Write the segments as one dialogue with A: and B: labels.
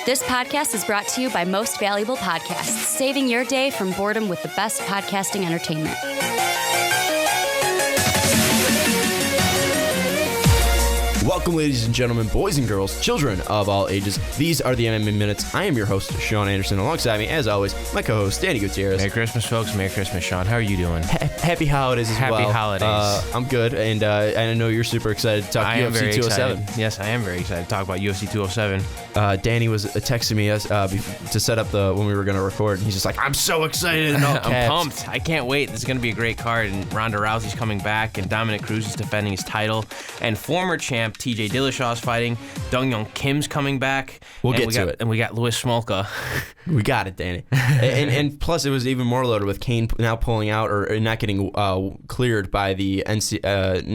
A: This podcast is brought to you by Most Valuable Podcasts, saving your day from boredom with the best podcasting entertainment.
B: Welcome, ladies and gentlemen, boys and girls, children of all ages. These are the MMA Minutes. I am your host, Sean Anderson. Alongside me, as always, my co-host, Danny Gutierrez.
C: Merry Christmas, folks. Merry Christmas, Sean. How are you doing?
B: Happy holidays as well.
C: Happy holidays.
B: I'm good, and I know you're super excited to talk UFC 207.
C: Excited. Yes, I am very excited to talk about UFC 207.
B: Danny was texting me to set up when we were going to record, and he's just like, I'm so excited. And all
C: I'm
B: caps.
C: pumped. I can't wait. This is going to be a great card, and Ronda Rousey's coming back, and Dominic Cruz is defending his title, and former champ TJ Dillashaw fighting. Dong Young Kim's coming back.
B: We'll get to it.
C: And we got Louis Smolka.
B: We got it, Danny. and plus, it was even more loaded with Kane now pulling out or not getting cleared by the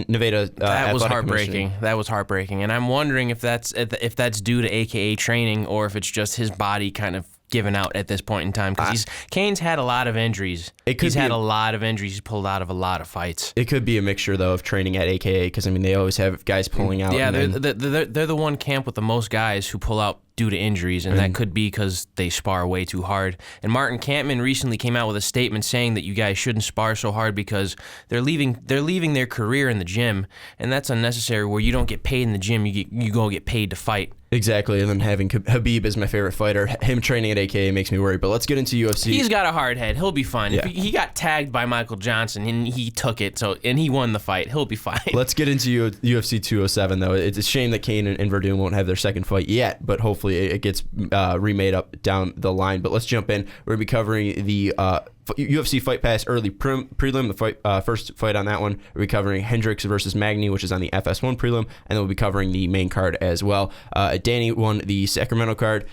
B: Nevada.
C: That was heartbreaking. That was heartbreaking. And I'm wondering if that's due to AKA training or if it's just his body kind of given out at this point in time, because Kane's had a lot of injuries. He's had a lot of injuries. He's pulled out of a lot of fights.
B: It could be a mixture, though, of training at AKA, because, I mean, they always have guys pulling out.
C: Yeah, they're the one camp with the most guys who pull out due to injuries, and that could be because they spar way too hard. And Martin Kampmann recently came out with a statement saying that you guys shouldn't spar so hard because they're leaving their career in the gym, and that's unnecessary. Where you don't get paid in the gym, you go get paid to fight.
B: Exactly, and then having Khabib as my favorite fighter, him training at AKA makes me worried. But let's get into UFC.
C: He's got a hard head. He'll be fine.
B: Yeah.
C: He got tagged by Michael Johnson, and he took it, and he won the fight. He'll be fine.
B: Let's get into UFC 207, though. It's a shame that Kane and Verdun won't have their second fight yet, but hopefully it gets remade up down the line. But let's jump in. We're going to be covering the UFC Fight Pass early prelim, the first fight on that one. We'll be covering Hendricks versus Magny, which is on the FS1 prelim, and then we'll be covering the main card as well. Danny won the Sacramento card,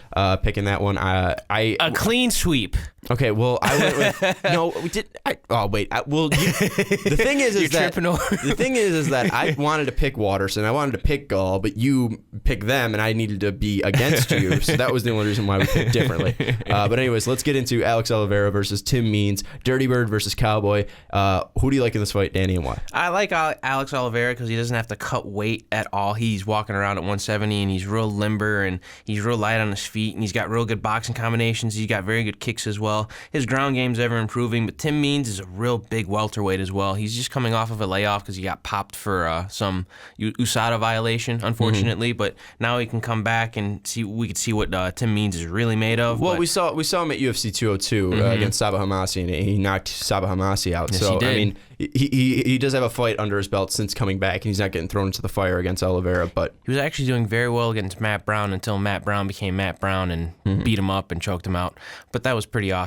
B: picking that one. A
C: clean sweep.
B: Okay, well, I went with no. We did. The thing is the thing is that I wanted to pick Waterson, I wanted to pick Gall, but you picked them, and I needed to be against you, so that was the only reason why we picked differently. But anyways, let's get into Alex Oliveira versus Tim Means, Dirty Bird versus Cowboy. Who do you like in this fight, Danny, and why?
C: I like Alex Oliveira because he doesn't have to cut weight at all. He's walking around at 170, and he's real limber, and he's real light on his feet, and he's got real good boxing combinations. He's got very good kicks as well. His ground game's ever improving, but Tim Means is a real big welterweight as well. He's just coming off of a layoff because he got popped for some USADA violation, unfortunately. But now he can come back and we could see what Tim Means is really made of.
B: Well, we saw him at UFC 202 against Sabah Hamasi, and he knocked Sabah Hamasi out.
C: Yes,
B: so
C: he did.
B: I mean, he does have a fight under his belt since coming back, and he's not getting thrown into the fire against Oliveira. But
C: he was actually doing very well against Matt Brown until Matt Brown became Matt Brown and beat him up and choked him out. But that was pretty awesome.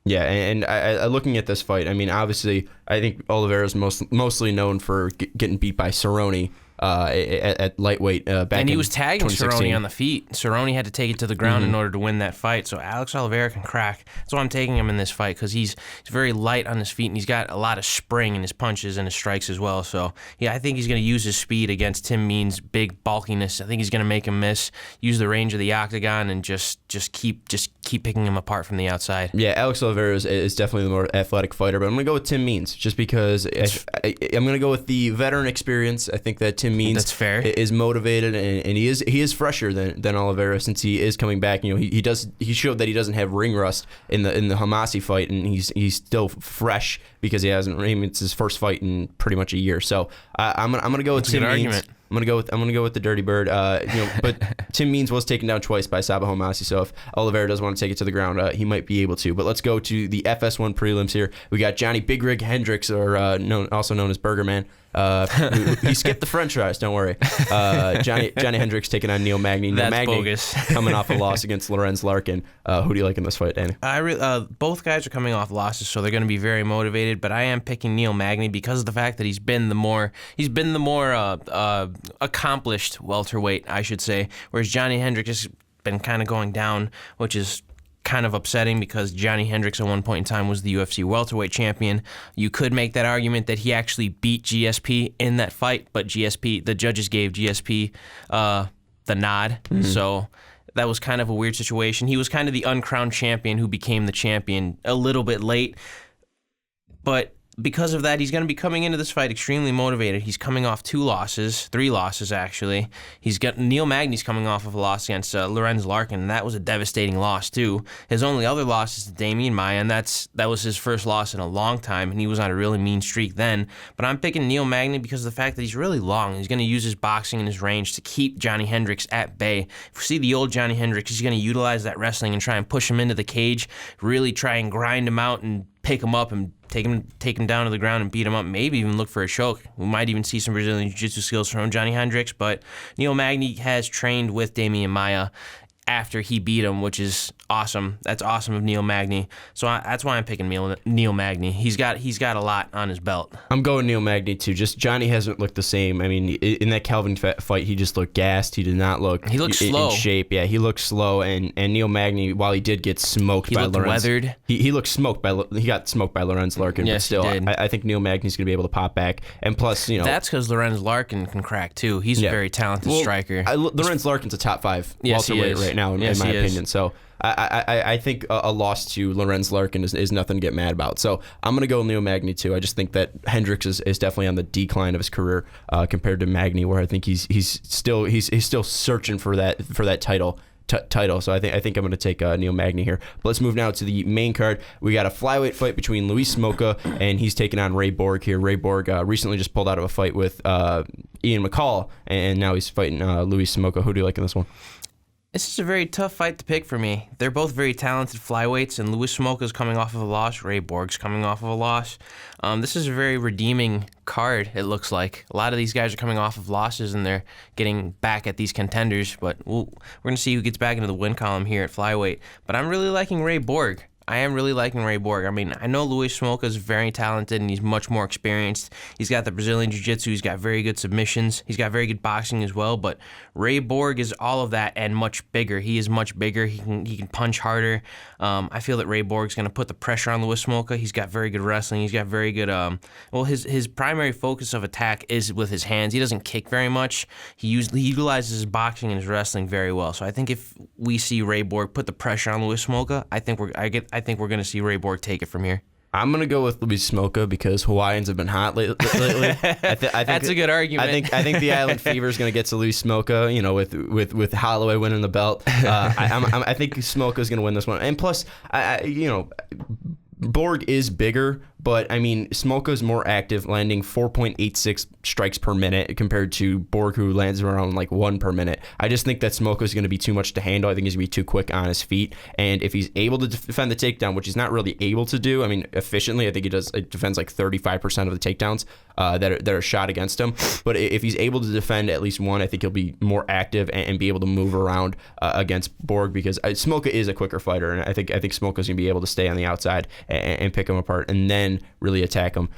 B: Yeah, and I looking at this fight, I mean, obviously, I think Oliveira's mostly known for getting beat by Cerrone at lightweight back in 2016.
C: And he was tagging Cerrone on the feet. Cerrone had to take it to the ground in order to win that fight. So Alex Oliveira can crack. That's why I'm taking him in this fight, because he's very light on his feet, and he's got a lot of spring in his punches and his strikes as well. So yeah, I think he's going to use his speed against Tim Means' big bulkiness. I think he's going to make him miss, use the range of the octagon, and just keep picking him apart from the outside.
B: Yeah, Alex Oliveira is definitely the more athletic fighter, but I'm going to go with Tim Means just because I'm going to go with the veteran experience. I think that Tim Means
C: That's fair.
B: is motivated, and he is fresher than Oliveira since he is coming back. You know, he showed that he doesn't have ring rust in the Hamasi fight, and he's still fresh because he hasn't. I mean, it's his first fight in pretty much a year. So I'm gonna go with Tim Means.
C: Argument.
B: I'm gonna go with the Dirty Bird. But Tim Means was taken down twice by Sabah Homasi, so if Oliveira does want to take it to the ground, he might be able to. But let's go to the FS1 prelims here. We got Johnny Big Rig Hendricks, or also known as Burger Man. He skipped the French fries. Don't worry. Johnny Hendricks taking on Neil Magny.
C: That's
B: Magny
C: bogus.
B: coming off a loss against Lorenz Larkin. Who do you like in this fight, Danny?
C: Both guys are coming off losses, so they're going to be very motivated. But I am picking Neil Magny because of the fact that he's been the more accomplished welterweight, I should say. Whereas Johnny Hendricks has been kind of going down, which is kind of upsetting because Johnny Hendricks at one point in time was the UFC welterweight champion. You could make that argument that he actually beat GSP in that fight, but the judges gave GSP the nod. Mm-hmm. So that was kind of a weird situation. He was kind of the uncrowned champion who became the champion a little bit late. But because of that, he's going to be coming into this fight extremely motivated. He's coming off 3 losses actually. He's got Neil Magny's coming off of a loss against Lorenz Larkin, and that was a devastating loss too. His only other loss is to Damian Maia, and that was his first loss in a long time, and he was on a really mean streak then. But I'm picking Neil Magny because of the fact that he's really long. He's going to use his boxing and his range to keep Johnny Hendricks at bay. If we see the old Johnny Hendricks, he's going to utilize that wrestling and try and push him into the cage, really try and grind him out and pick him up and take him down to the ground and beat him up, maybe even look for a choke. We might even see some Brazilian Jiu-Jitsu skills from Johnny Hendricks, but Neil Magny has trained with Damian Maia after he beat him, which is awesome. That's awesome of Neil Magny. So that's why I'm picking Neil Magny. He's got a lot on his belt.
B: I'm going Neil Magny too. Just Johnny hasn't looked the same. I mean, in that Calvin fight, he just looked gassed. He did not look.
C: He looked slow
B: in shape. Yeah, he looked slow. And Neil Magny, while he did get smoked by Lorenz,
C: weathered.
B: He looked smoked by. He got smoked by Lorenz Larkin.
C: Yes,
B: but still,
C: he did.
B: I think Neil Magny's going to be able to pop back. And plus,
C: that's because Lorenz Larkin can crack too. He's a very talented striker.
B: Lorenz Larkin's a top 5 welterweight right now, in my opinion. So I think a loss to Lorenz Larkin is nothing to get mad about. So I'm going to go Neil Magny too. I just think that Hendricks is definitely on the decline of his career compared to Magny, where I think he's still searching for that title. So I think I'm going to take Neil Magny here. But let's move now to the main card. We got a flyweight fight between Luis Smolka, and he's taking on Ray Borg here. Ray Borg recently just pulled out of a fight with Ian McCall, and now he's fighting Luis Smolka. Who do you like in this one?
C: This is a very tough fight to pick for me. They're both very talented flyweights, and Luis Smolka's coming off of a loss. Ray Borg's coming off of a loss. This is a very redeeming card, it looks like. A lot of these guys are coming off of losses, and they're getting back at these contenders. But we're going to see who gets back into the win column here at flyweight. But I'm really liking Ray Borg. I am really liking Ray Borg. I mean, I know Luis Smolka is very talented and he's much more experienced. He's got the Brazilian Jiu-Jitsu. He's got very good submissions. He's got very good boxing as well. But Ray Borg is all of that and much bigger. He is much bigger. He can punch harder. I feel that Ray Borg's going to put the pressure on Luis Smolka. He's got very good wrestling. He's got very good. His primary focus of attack is with his hands. He doesn't kick very much. He utilizes his boxing and his wrestling very well. So I think if we see Ray Borg put the pressure on Luis Smolka, I think we're going to see Ray Borg take it from here.
B: I'm going to go with Luis Smolka because Hawaiians have been hot lately. I think
C: that's a good argument.
B: I think the Island Fever is going to get to Luis Smolka, with Holloway winning the belt. I think Smolka is going to win this one. And plus, Borg is bigger, but I mean, Smolka is more active, landing 4.86 strikes per minute compared to Borg, who lands around like 1 per minute. I just think that Smolka is going to be too much to handle. I think he's going to be too quick on his feet. And if he's able to defend the takedown, which he's not really able to do, I mean, efficiently, I think he defends like 35% of the takedowns that are shot against him. But if he's able to defend at least one, I think he'll be more active and be able to move around against Borg, because Smolka is a quicker fighter, and I think Smolka is going to be able to stay on the outside and pick him apart and then really attack him.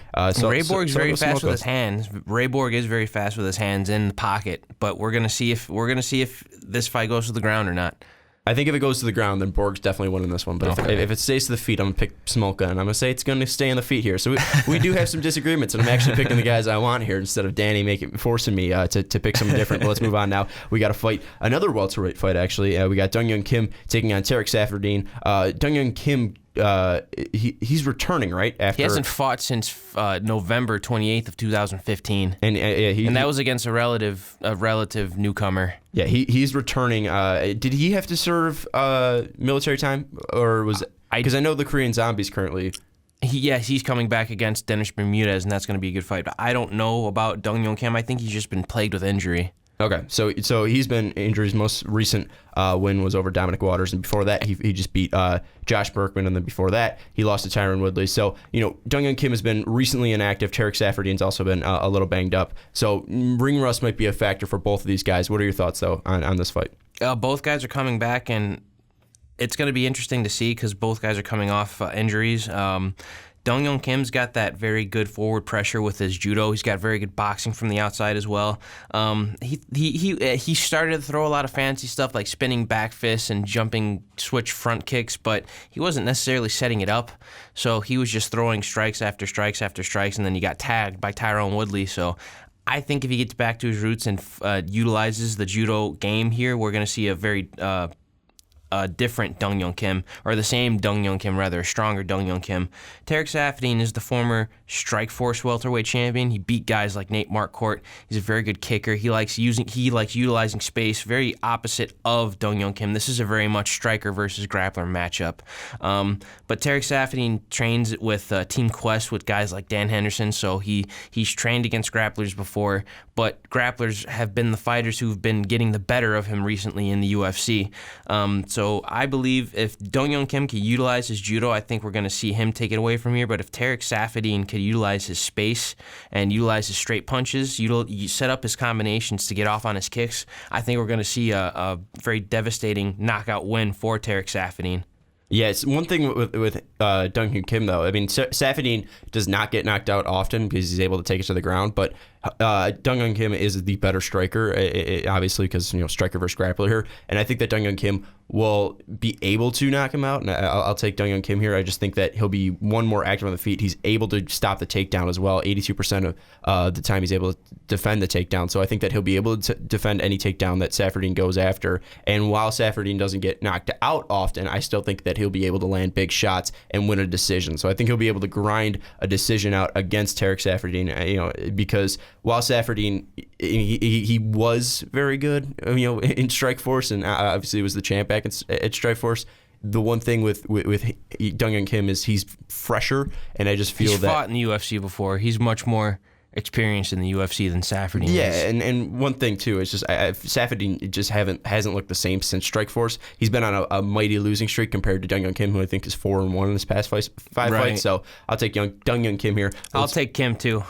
C: Ray Borg's very fast with his hands. Ray Borg is very fast with his hands in the pocket, but we're gonna see if this fight goes to the ground or not.
B: I think if it goes to the ground, then Borg's definitely winning this one. But if it stays to the feet, I'm going to pick Smolka, and I'm going to say it's going to stay on the feet here. So we do have some disagreements, and I'm actually picking the guys I want here instead of Danny forcing me to pick something different. But let's move on now. We got a fight, another welterweight fight, actually. We got Dong-Hyun Kim taking on Tarek Saffiedine. Dong-Hyun Kim, he's returning, right? After
C: he hasn't fought since November 28th of 2015,
B: and
C: that was against a relative newcomer.
B: Yeah, he's returning. Did he have to serve military time, or was because I know the Korean Zombies currently.
C: He's coming back against Dennis Bermudez, and that's going to be a good fight. But I don't know about Dong-Hyun Kim. I think he's just been plagued with injury.
B: Okay, so he's been injured. His most recent win was over Dominic Waters, and before that, he just beat Josh Berkman, and then before that, he lost to Tyron Woodley. So, Dong-Hyun Kim has been recently inactive. Tarek Saffiedine's also been a little banged up. So, ring rust might be a factor for both of these guys. What are your thoughts, though, on this fight?
C: Both guys are coming back, and it's going to be interesting to see because both guys are coming off injuries. Dong-Hyun Kim's got that very good forward pressure with his judo. He's got very good boxing from the outside as well. He started to throw a lot of fancy stuff like spinning back fists and jumping switch front kicks, but he wasn't necessarily setting it up. So he was just throwing strikes after strikes after strikes, and then he got tagged by Tyron Woodley. So I think if he gets back to his roots and utilizes the judo game here, we're going to see a very a different Dong Hyun Kim, or the same Dong Hyun Kim, rather, a stronger Dong Hyun Kim. Tarek Saffiedine is the former Strikeforce welterweight champion. He beat guys like Nate Marquardt. He's a very good kicker. He likes utilizing space, very opposite of Dong Hyun Kim. This is a very much striker versus grappler matchup. But Tarek Saffiedine trains with Team Quest with guys like Dan Henderson, so he's trained against grapplers before, but grapplers have been the fighters who've been getting the better of him recently in the UFC. So I believe if Dong Hyun Kim can utilize his judo, I think we're going to see him take it away from here. But if Tarek Saffiedine could utilize his space and utilize his straight punches, you set up his combinations to get off on his kicks, I think we're going to see a very devastating knockout win for Tarek Saffiedine.
B: Yeah, it's one thing with Dong Hyun Kim, though. I mean, Saffiedine does not get knocked out often because he's able to take it to the ground, but Dong Hyun Kim is the better striker, obviously, because striker versus grappler here. And I think that Dong Hyun Kim will be able to knock him out, and I'll take Dong Hyun Kim here. I just think that he'll be one more active on the feet. He's able to stop the takedown as well. 82% of the time he's able to defend the takedown. So I think that he'll be able to defend any takedown that Saffiedine goes after. And while Saffiedine doesn't get knocked out often, I still think that he'll be able to land big shots and win a decision. So I think he'll be able to grind a decision out against Tarek Saffiedine, because while Saffiedine, he was very good, in Strikeforce, and obviously he was the champ back at Strikeforce. The one thing with Dong Hyun Kim is he's fresher, and I just feel
C: he's fought in the UFC before. He's much more experienced in the UFC than Saffiedine is.
B: Yeah, and one thing too is just Saffiedine just hasn't looked the same since Strikeforce. He's been on a mighty losing streak compared to Dong Hyun Kim, who I think is 4-1 in his past five fights. So I'll take Dong Hyun Kim here.
C: I'll take Kim too.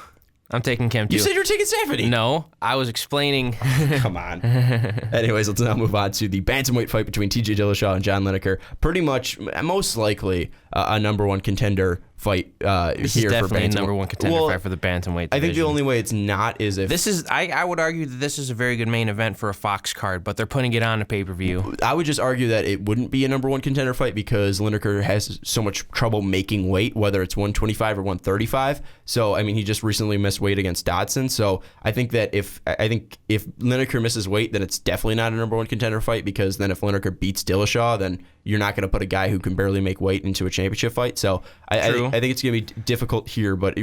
C: I'm taking Kim too.
B: You said you were taking Saffiedine.
C: No, I was explaining.
B: Come on. Anyways, let's now move on to the bantamweight fight between TJ Dillashaw and John Lineker. Pretty much, most likely, a number one contender fight
C: this
B: here
C: is
B: for
C: definitely
B: bantamweight.
C: a number one contender fight for the bantamweight division.
B: I think the only way it's not is if
C: this is. I would argue that this is a very good main event for a Fox card, but they're putting it on a pay-per-view.
B: I would just argue that it wouldn't be a number one contender fight because Lineker has so much trouble making weight, whether it's 125 or 135. So I mean, he just recently missed weight against Dodson. So I think that if Lineker misses weight, then it's definitely not a number one contender fight, because then if Lineker beats Dillashaw, then you're not going to put a guy who can barely make weight into a championship fight. So I think it's going to be difficult here, but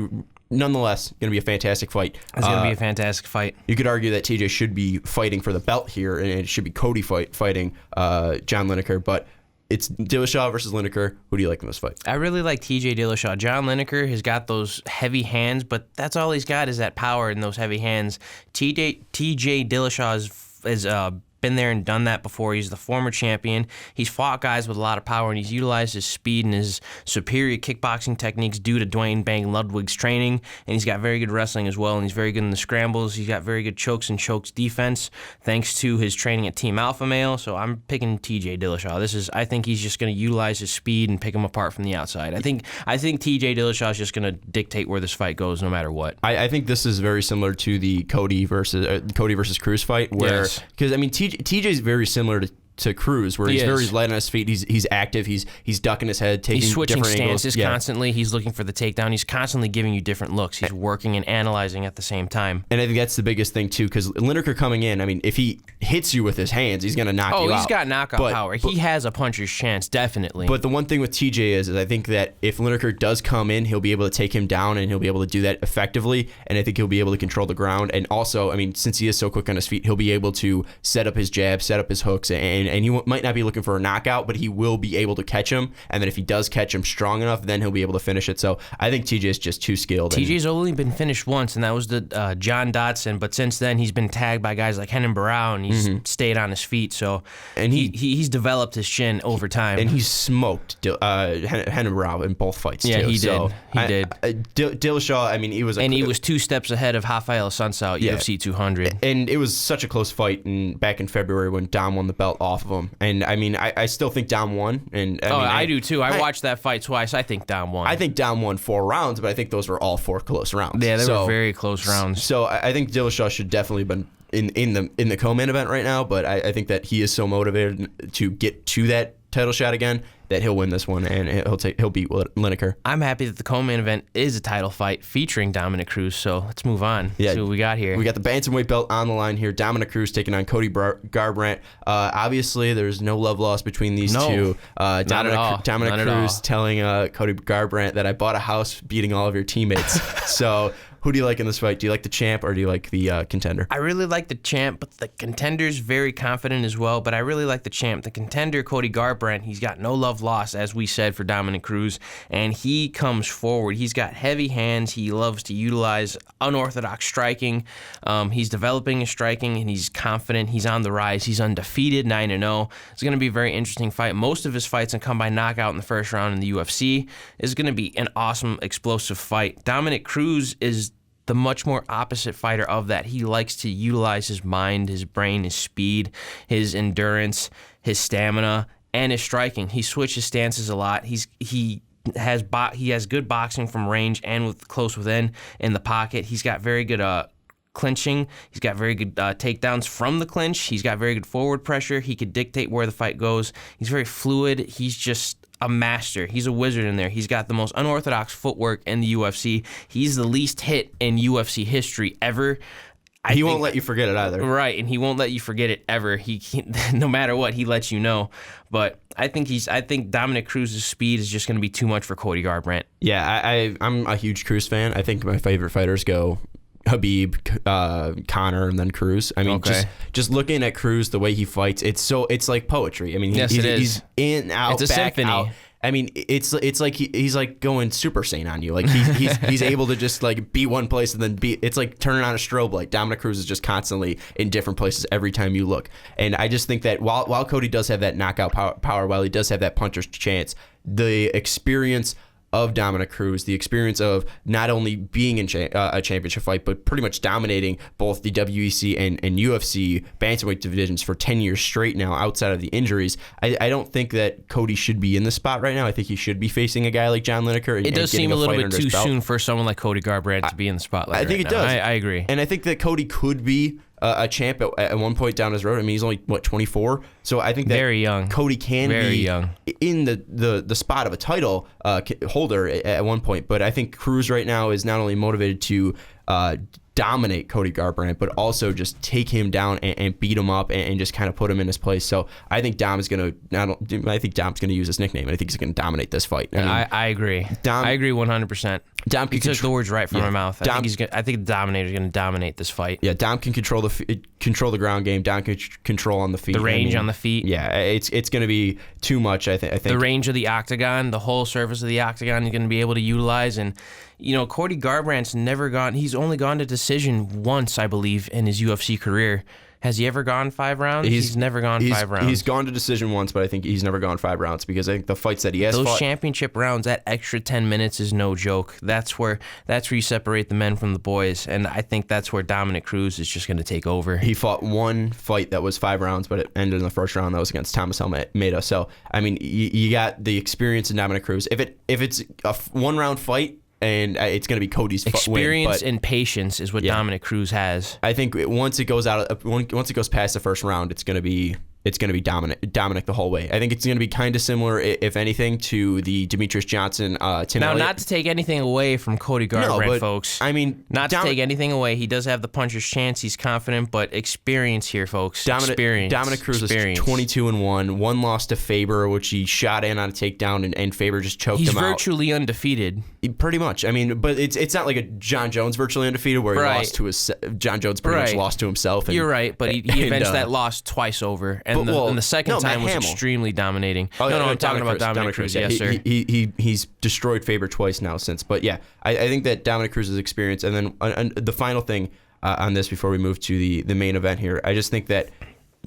B: nonetheless, going to be a fantastic fight.
C: It's going to be a fantastic fight.
B: You could argue that TJ should be fighting for the belt here, and it should be Cody fighting John Lineker, but it's Dillashaw versus Lineker. Who do you like in this fight?
C: I really like TJ Dillashaw. John Lineker has got those heavy hands, but that's all he's got is that power in those heavy hands. TJ Dillashaw is been there and done that before. He's the former champion. He's fought guys with a lot of power, and he's utilized his speed and his superior kickboxing techniques due to Dwayne Bang Ludwig's training, and he's got very good wrestling as well, and he's very good in the scrambles. He's got very good chokes and chokes defense thanks to his training at Team Alpha Male, so I'm picking TJ Dillashaw. I think he's just going to utilize his speed and pick him apart from the outside. I think TJ Dillashaw is just going to dictate where this fight goes no matter what.
B: I think this is very similar to the Cody versus Cruz fight, where because I mean TJ is very similar to Cruz, where he's very light on his feet. He's active. He's ducking his head, taking
C: switching
B: different
C: stances
B: angles.
C: Constantly. He's looking for the takedown. He's constantly giving you different looks. He's working and analyzing at the same time.
B: And I think that's the biggest thing too, because Lineker coming in, I mean, if he hits you with his hands, he's going to knock you out.
C: Oh, he's got knockout power. He has a puncher's chance, definitely.
B: But the one thing with TJ is I think that if Lineker does come in, he'll be able to take him down, and he'll be able to do that effectively. And I think he'll be able to control the ground. And also, I mean, since he is so quick on his feet, he'll be able to set up his jabs, set up his hooks, and he might not be looking for a knockout, but he will be able to catch him. And then if he does catch him strong enough, then he'll be able to finish it. So I think TJ is just too skilled.
C: TJ's only been finished once, and that was the John Dodson. But since then, he's been tagged by guys like Henan Barao, and he's stayed on his feet. So and he's developed his chin over time.
B: And he's smoked Henan Barao in both fights.
C: Yeah,
B: too.
C: he did. He did.
B: Dillashaw, I mean, he was
C: two steps ahead of Rafael Sunsao at UFC 200.
B: And it was such a close fight back in February when Dom won the belt off of him. And I mean, I still think Dom won. And
C: I do too. I watched that fight twice. I think Dom won.
B: I think Dom won 4 rounds, but I think those were all 4 close rounds.
C: Yeah, they were very close rounds.
B: So I think Dillashaw should definitely have been in the co-main event right now, but I think that he is so motivated to get to that title shot again, that he'll win this one and he'll beat Lineker.
C: I'm happy that the co-main event is a title fight featuring Dominic Cruz. So let's move on.
B: Yeah.
C: See what we got here.
B: We got the bantamweight belt on the line here. Dominic Cruz taking on Cody Garbrandt. Obviously, there's no love lost between these two. Dominic Cruz telling Cody Garbrandt that I bought a house beating all of your teammates. So who do you like in this fight? Do you like the champ or do you like the contender?
C: I really like the champ, but the contender's very confident as well. But I really like the champ. The contender, Cody Garbrandt, he's got no love lost, as we said, for Dominic Cruz. And he comes forward. He's got heavy hands. He loves to utilize unorthodox striking. He's developing his striking, and he's confident. He's on the rise. He's undefeated, 9-0. It's going to be a very interesting fight. Most of his fights have come by knockout in the first round in the UFC. It's going to be an awesome, explosive fight. Dominic Cruz is the much more opposite fighter of that. He likes to utilize his mind, his brain, his speed, his endurance, his stamina, and his striking. He switches stances a lot. He has good boxing from range and with close within in the pocket. He's got very good clinching. He's got very good takedowns from the clinch. He's got very good forward pressure. He could dictate where the fight goes. He's very fluid. He's just a master. He's a wizard in there. He's got the most unorthodox footwork in the UFC. He's the least hit in UFC history ever.
B: He won't let you forget it either.
C: Right, and he won't let you forget it ever. He no matter what, he lets you know. But I think Dominic Cruz's speed is just going to be too much for Cody Garbrandt.
B: Yeah, I'm a huge Cruz fan. I think my favorite fighters go Habib, Conor, and then Cruz. I mean, just looking at Cruz, the way he fights, it's like poetry. I mean, he's in, out,
C: it's a
B: back,
C: symphony.
B: out. I mean, it's like he's like going Super Saiyan on you. Like he's able to just like be one place and then be. It's like turning on a strobe light. Dominic Cruz is just constantly in different places every time you look. And I just think that while Cody does have that knockout power, while he does have that puncher's chance, the experience of Dominic Cruz, the experience of not only being in a championship fight, but pretty much dominating both the WEC and UFC bantamweight divisions for 10 years straight now outside of the injuries. I don't think that Cody should be in this spot right now. I think he should be facing a guy like John Lineker.
C: It does seem a little bit too soon for someone like Cody Garbrandt to be in the spotlight.
B: I think
C: it
B: does.
C: I agree.
B: And I think that Cody could be a champ at one point down his road. I mean, he's only 24, so I think that
C: very young.
B: Cody can be young in the spot of a title holder at one point. But I think Cruz right now is not only motivated to dominate Cody Garbrandt, but also just take him down and beat him up and just kind of put him in his place. So I think Dom's gonna use his nickname, and I think he's gonna dominate this fight.
C: I agree. I agree 100%.
B: Dom
C: he took the words right from my mouth. I think the Dominator's going to dominate this fight.
B: Yeah, Dom can control the ground game. Dom can control on the feet.
C: The range on the feet.
B: Yeah, it's going to be too much. I think
C: the range of the octagon, the whole surface of the octagon, he's going to be able to utilize. And Cody Garbrandt's never gone. He's only gone to decision once, I believe, in his UFC career. Has he ever gone 5 rounds? He's never gone 5 rounds.
B: He's gone to decision once, but I think he's never gone 5 rounds because I think the fights that he has
C: those championship rounds, that extra 10 minutes is no joke. That's where you separate the men from the boys, and I think that's where Dominic Cruz is just going to take over.
B: He fought one fight that was 5 rounds, but it ended in the first round. That was against Thomas Almeida. So I mean, you got the experience in Dominic Cruz. If it's a 1-round fight, and it's going to be Cody's
C: experience and patience is what Dominic Cruz has.
B: I think once it goes past the first round, it's going to be Dominic the whole way. I think it's going to be kind of similar, if anything, to the Demetrius Johnson Tim Elliott.
C: Not to take anything away from Cody Garbrandt, folks.
B: I mean,
C: not to take anything away. He does have the puncher's chance. He's confident, but experience here, folks.
B: Dominic Cruz is 22-1. One loss to Faber, which he shot in on a takedown, and Faber just choked him out.
C: He's virtually undefeated.
B: Pretty much. I mean, but it's not like a John Jones virtually undefeated where he lost to John Jones pretty much lost to himself.
C: You're right, but he avenged that loss twice over. And the second time was extremely dominating. I'm talking about Dominic Cruz. Yes, sir.
B: He's destroyed Faber twice now since. But yeah, I think that Dominic Cruz's experience, and then the final thing on this before we move to the main event here, I just think that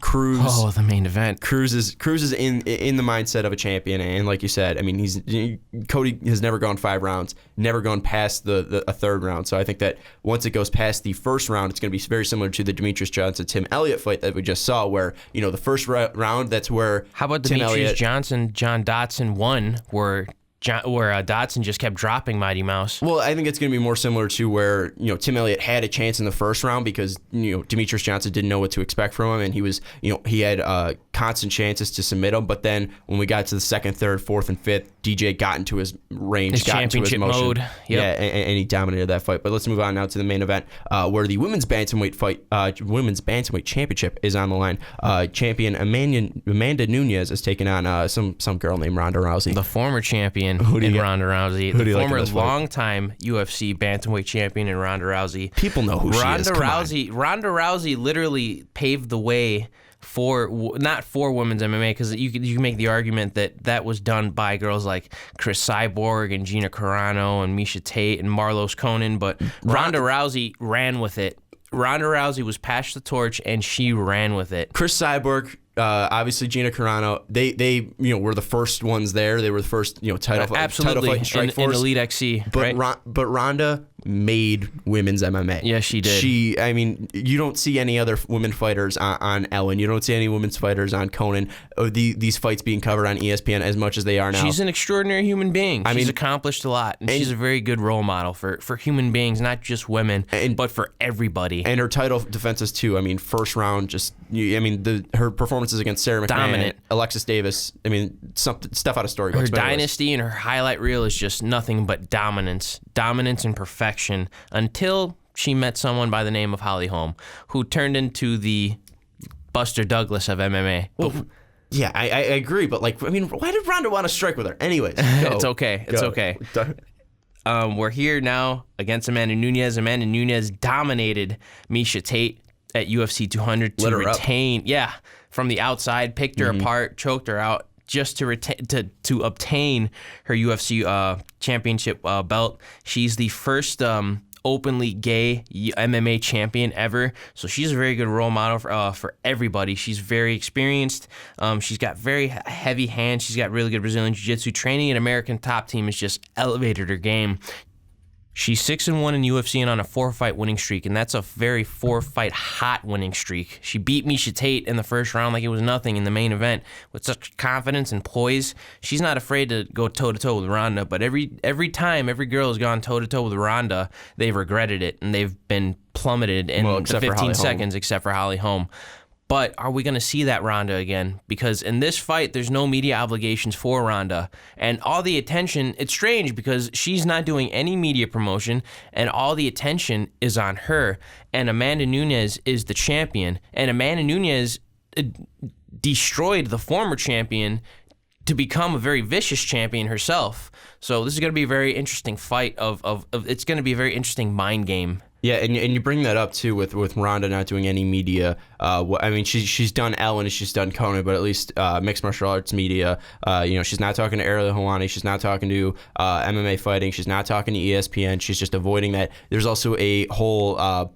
B: Cruz.
C: Oh, the main event.
B: Cruz is in the mindset of a champion, and like you said, I mean, Cody has never gone 5 rounds, never gone past a third round. So I think that once it goes past the first round, it's going to be very similar to the Demetrius Johnson Tim Elliott fight that we just saw, where the first round, that's where
C: how about Demetrius Johnson John Dotson won, where Dotson just kept dropping Mighty Mouse.
B: Well, I think it's going to be more similar to where, Tim Elliott had a chance in the first round because, Demetrius Johnson didn't know what to expect from him, and he was, he had constant chances to submit him. But then when we got to the second, third, fourth, and fifth, DJ got into his range, got into his motion.
C: Mode. Yep.
B: Yeah, and he dominated that fight. But let's move on now to the main event, where the women's bantamweight championship is on the line. Champion Amanda Nunes is taking on some girl named Ronda Rousey,
C: the former champion in Ronda Rousey, the former longtime UFC bantamweight champion in Ronda Rousey.
B: People know who she is.
C: Ronda Rousey literally paved the way not for women's MMA, because you can make the argument that was done by girls like Chris Cyborg and Gina Carano and Miesha Tate and Marlos Conan, but Ronda Rousey ran with it. Ronda Rousey was passed the torch and she ran with it.
B: Chris Cyborg, obviously Gina Carano, they were the first ones there. They were the first title fight in Strikeforce,
C: in Elite XC.
B: But
C: right?
B: but Ronda made women's MMA.
C: Yeah, she did.
B: I mean, you don't see any other women fighters on Ellen. You don't see any women's fighters on Conan. These fights being covered on ESPN as much as they are now.
C: She's an extraordinary human being. She's accomplished a lot, and she's a very good role model for human beings, not just women, but for everybody.
B: And her title defenses too. I mean, first round, her performances against Sarah McMahon,
C: dominant.
B: Alexis Davis. I mean, stuff out of storybooks.
C: Her dynasty and her highlight reel is just nothing but dominance and perfection, until she met someone by the name of Holly Holm, who turned into the Buster Douglas of MMA.
B: Well, yeah, I agree, but why did Ronda want to strike with her? Anyways,
C: it's okay. It's okay. We're here now against Amanda Nunes. Amanda Nunes dominated Miesha Tate at UFC 200 to retain. Yeah, from the outside, picked her apart, choked her out, just to obtain her UFC championship belt. She's the first openly gay MMA champion ever, so she's a very good role model for everybody. She's very experienced. She's got very heavy hands. She's got really good Brazilian Jiu-Jitsu training. An American Top Team has just elevated her game. She's 6-1 in UFC and on a 4-fight winning streak, and that's a very 4-fight hot winning streak. She beat Miesha Tate in the first round like it was nothing in the main event with such confidence and poise. She's not afraid to go toe-to-toe with Ronda, but every time every girl has gone toe-to-toe with Ronda, they've regretted it, and they've been plummeted in the 15 seconds, except for Holly Holm. But are we going to see that Ronda again? Because in this fight, there's no media obligations for Ronda. And all the attention, it's strange because she's not doing any media promotion, and all the attention is on her. And Amanda Nunes is the champion. And Amanda Nunes destroyed the former champion to become a very vicious champion herself. So this is going to be a very interesting fight it's going to be a very interesting mind game.
B: Yeah, and you bring that up too with Ronda not doing any media. She's done Ellen and she's done Conan, but at least mixed martial arts media. She's not talking to Ariel Helwani. She's not talking to MMA fighting. She's not talking to ESPN. She's just avoiding that. There's also a whole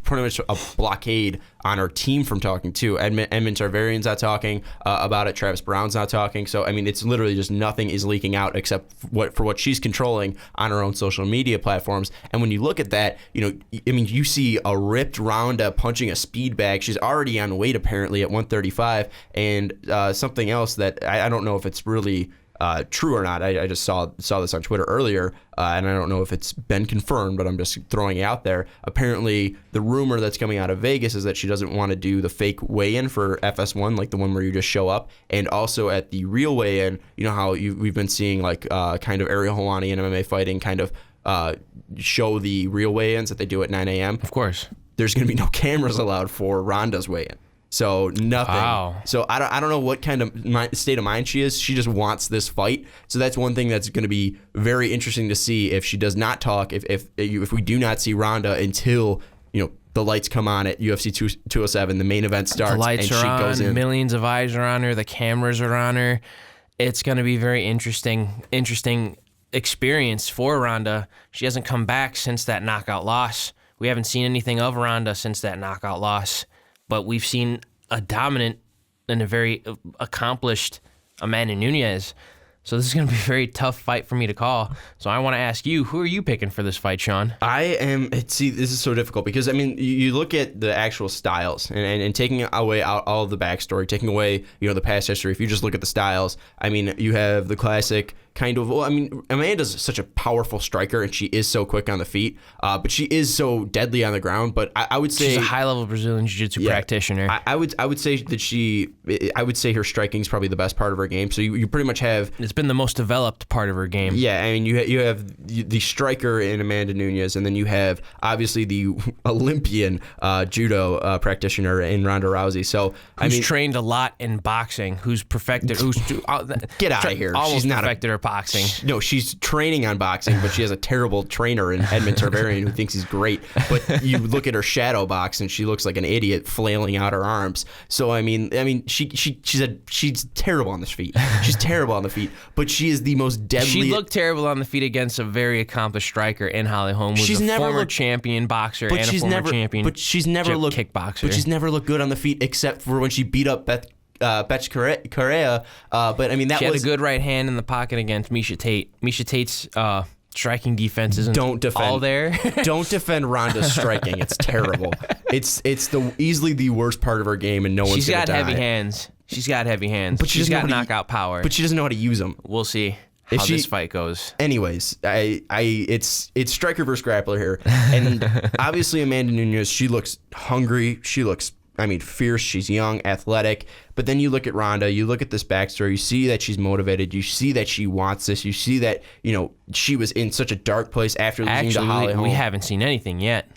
B: pretty much a blockade on her team from talking too. Edmund Tarvarian's not talking about it. Travis Brown's not talking. So it's literally just nothing is leaking out except for what she's controlling on her own social media platforms. And when you look at that, you see a ripped Ronda punching a speed bag. She's already on weight apparently at 135, and something else that I don't know if it's really true or not. I just saw this on Twitter earlier, and I don't know if it's been confirmed, but I'm just throwing it out there. Apparently, the rumor that's coming out of Vegas is that she doesn't want to do the fake weigh-in for FS1, like the one where you just show up, and also at the real weigh-in, you know how we've been seeing kind of Ariel Helwani and MMA fighting kind of show the real weigh-ins that they do at 9 a.m.
C: Of course.
B: There's going to be no cameras allowed for Ronda's weigh-in. So nothing. Wow. So I don't know what kind of state of mind she is. She just wants this fight. So that's one thing that's going to be very interesting to see if she does not talk. If we do not see Ronda until the lights come on at UFC 207, the main event starts,
C: the lights
B: and
C: are
B: she
C: on,
B: goes in.
C: Millions of eyes are on her. The cameras are on her. It's going to be very interesting experience for Ronda. She hasn't come back since that knockout loss. We haven't seen anything of Ronda since that knockout loss. But we've seen a dominant and a very accomplished Amanda Nunes. So this is going to be a very tough fight for me to call. So I want to ask you, who are you picking for this fight, Sean?
B: This is so difficult because, you look at the actual styles and taking away all of the backstory, taking away, the past history. If you just look at the styles, you have the classic, kind of. Well, I mean, Amanda's such a powerful striker, and she is so quick on the feet, but she is so deadly on the ground. But I would say
C: she's a high-level Brazilian Jiu-Jitsu practitioner.
B: I would say that I would say her striking is probably the best part of her game. So you pretty much have.
C: It's been the most developed part of her game.
B: Yeah, I mean, you have the striker in Amanda Nunes, and then you have obviously the Olympian judo practitioner in Ronda Rousey. So
C: who's trained a lot in boxing, who's perfected,
B: get out of here.
C: She's not perfected her boxing.
B: No, she's training on boxing, but she has a terrible trainer in Edmund Tarvarian who thinks he's great. But you look at her shadow box, and she looks like an idiot flailing out her arms. So I mean, she's terrible on the feet. She's terrible on the feet, but she is the most deadly.
C: She looked terrible on the feet against a very accomplished striker in Holly Holm, who's a former champion boxer and a former champion.
B: But she's never looked
C: kickboxer.
B: But she's never looked good on the feet, except for when she beat up Betch Correa. But I mean,
C: she had a good right hand in the pocket against Miesha Tate. Miesha Tate's striking defense isn't all there.
B: Don't defend Ronda's striking. It's terrible. It's easily the worst part of her game, and no one's gonna die.
C: She's got heavy hands. She's got heavy hands. But she's got knockout power.
B: But she doesn't know how to use them.
C: We'll see how this fight goes.
B: Anyways, it's striker versus grappler here, and obviously Amanda Nunes, she looks hungry. She looks, fierce. She's young, athletic. But then you look at Ronda, you look at this backstory, you see that she's motivated, you see that she wants this, you see that, she was in such a dark place after losing to Holly Holm.
C: We haven't seen anything yet.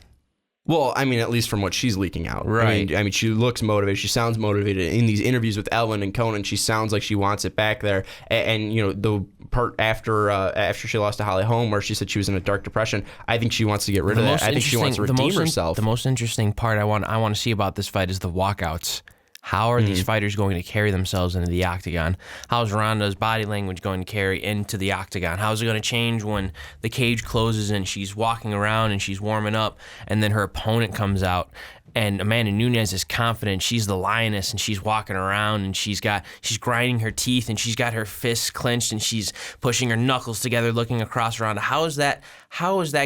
B: Well, at least from what she's leaking out.
C: Right.
B: She looks motivated. She sounds motivated. In these interviews with Ellen and Conan, she sounds like she wants it back there. And the part after she lost to Holly Holm where she said she was in a dark depression, I think she wants to get rid of that. I think she wants to redeem herself.
C: The most interesting part I want to see about this fight is the walkouts. How are these fighters going to carry themselves into the octagon? How's Ronda's body language going to carry into the octagon? How's it going to change when the cage closes and she's walking around and she's warming up and then her opponent comes out? And Amanda Nunes is confident. She's the lioness, and she's walking around, and she's grinding her teeth, and she's got her fists clenched, and she's pushing her knuckles together, looking across Ronda. How is that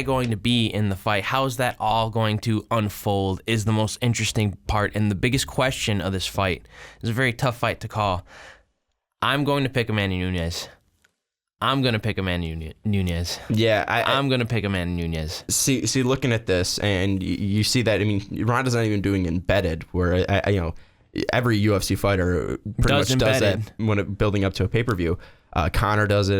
C: going to be in the fight? How is that all going to unfold? Is the most interesting part and the biggest question of this fight. It's a very tough fight to call. I'm going to pick Amanda Nunes. I'm going to pick Amanda Nunes.
B: Yeah,
C: I'm going to pick Amanda Nunes.
B: See, looking at this, and you see that, Ronda's not even doing embedded, where, every UFC fighter pretty much does that when building up to a pay-per-view. Conor does it.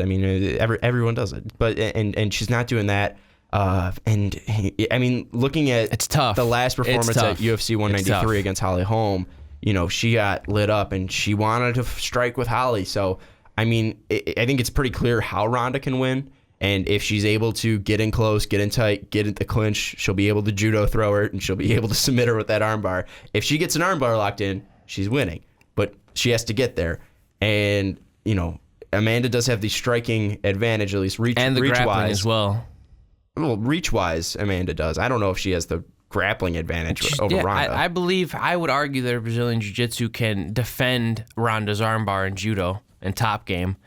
B: Everyone does it. But and she's not doing that. Looking at
C: it's tough.
B: The last performance at UFC 193 against Holly Holm, she got lit up, and she wanted to strike with Holly, so... I think it's pretty clear how Ronda can win, and if she's able to get in close, get in tight, get in the clinch, she'll be able to judo throw her, and she'll be able to submit her with that armbar. If she gets an armbar locked in, she's winning, but she has to get there. And Amanda does have the striking advantage, at least reach
C: and the grappling
B: wise
C: as well.
B: Well, reach wise, Amanda does. I don't know if she has the grappling advantage over Ronda.
C: I would argue that Brazilian Jiu-Jitsu can defend Ronda's armbar in judo and top game,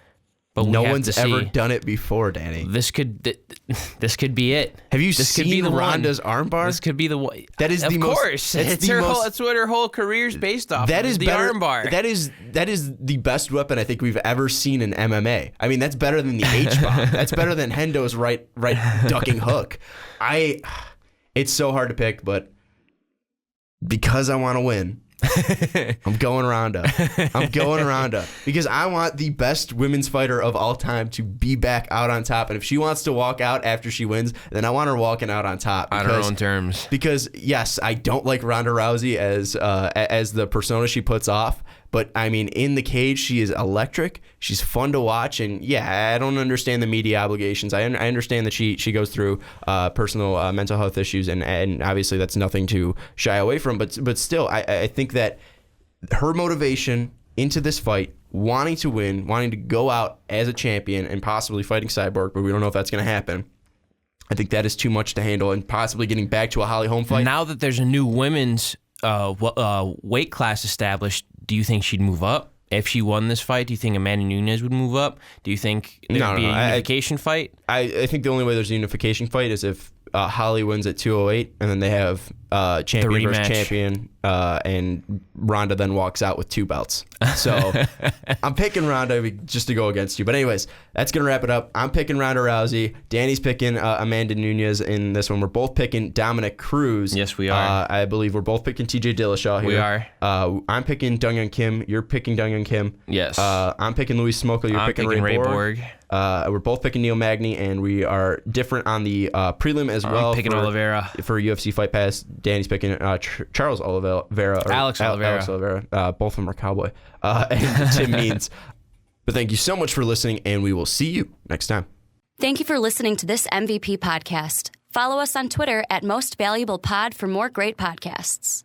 C: but
B: no one's ever done it before, Danny.
C: This could be it.
B: Have you seen Ronda's armbar?
C: This could be the one.
B: That is the most. Of course,
C: that's what her whole career is based off.
B: That is
C: the
B: better,
C: armbar.
B: That is the best weapon I think we've ever seen in MMA. That's better than the H-bomb. That's better than Hendo's right ducking hook. It's so hard to pick, but because I want to win. I'm going Ronda. Because I want the best women's fighter of all time to be back out on top. And if she wants to walk out after she wins, then I want her walking out on top.
C: On her own terms.
B: Because, yes, I don't like Ronda Rousey as the persona she puts off. But, in the cage, she is electric. She's fun to watch. And, yeah, I don't understand the media obligations. I understand that she goes through personal mental health issues. And obviously that's nothing to shy away from. But still, I think that her motivation into this fight, wanting to win, wanting to go out as a champion and possibly fighting Cyborg, but we don't know if that's going to happen. I think that is too much to handle, and possibly getting back to a Holly Holm fight.
C: Now that there's a new women's weight class established, do you think she'd move up? If she won this fight, do you think Amanda Nunes would move up? Do you think there'd be a unification fight?
B: I think the only way there's a unification fight is if Holly wins at 208, and then they have champion versus
C: rematch.
B: champion, and Ronda then walks out with 2 belts. So I'm picking Ronda just to go against you. But anyways, that's going to wrap it up. I'm picking Ronda Rousey. Danny's picking Amanda Nunes in this one. We're both picking Dominic Cruz.
C: Yes, we are.
B: I believe we're both picking TJ Dillashaw here.
C: We are.
B: I'm picking Donghyun Kim. You're picking Donghyun Kim.
C: Yes.
B: I'm picking Luis Smolka. You're
C: I'm
B: picking
C: picking
B: Ray
C: Ray
B: Borg. We're both picking Neil Magny, and we are different on the prelim as well.
C: I'm picking Oliveira.
B: For UFC Fight Pass. Danny's picking Charles Oliveira. Or
C: Alex Oliveira.
B: Alex Oliveira. Both of them are cowboy. And Tim Means. But thank you so much for listening, and we will see you next time.
A: Thank you for listening to this MVP podcast. Follow us on Twitter at Most Valuable Pod for more great podcasts.